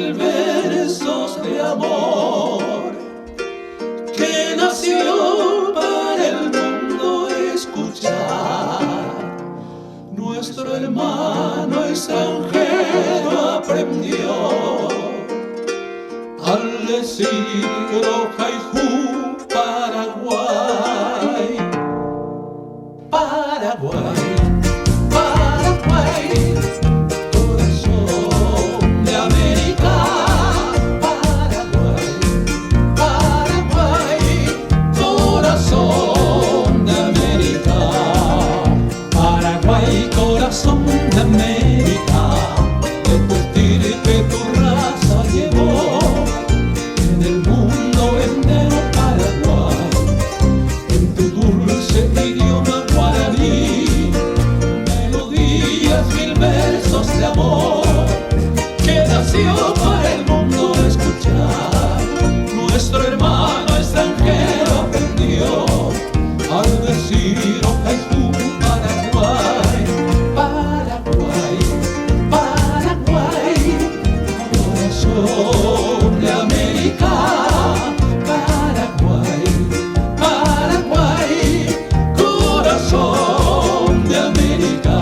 mil versos de amor que nació para el mundo escuchar. Nuestro hermano extranjero aprendió al decir Rojaijú, Paraguay, Paraguay. Corazón de América, de tu estirpe tu raza llevó en el mundo entero Paraguay, en tu dulce idioma guaraní, melodías, mil versos de amor que nació para el mundo escuchar. Nuestro hermano extranjero aprendió al decir Rojaijú, de América, Paraguay, Paraguay, corazón de América.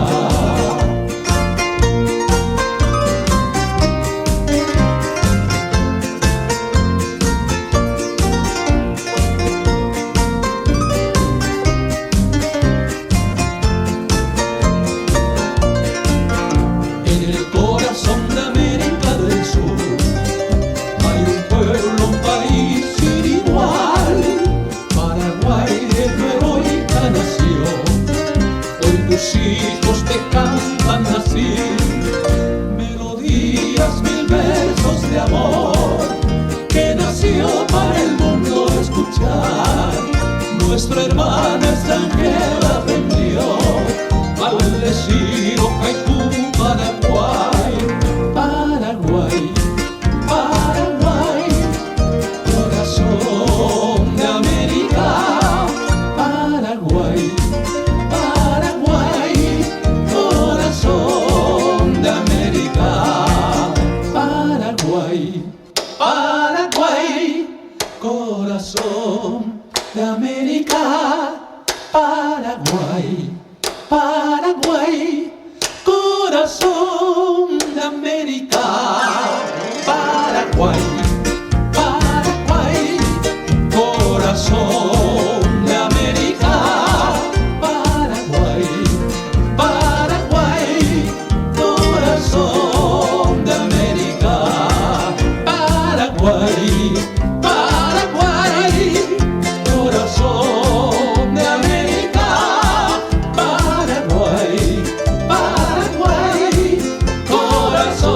En el corazón de América del Sur tus hijos te cantan así, melodías, mil versos de amor que nació para el mundo escuchar. Nuestro hermano extranjero aprendió al decir Rojaijú, Paraguay, Paraguay, Paraguay, corazón de América, Paraguay. Paraguay, corazón de América, Paraguay, Paraguay, corazón de América, Paraguay, Paraguay, corazón de América, Paraguay, Paraguay, corazón de América. Paraguay, Paraguay, corazón de América, Paraguay, Paraguay, corazón.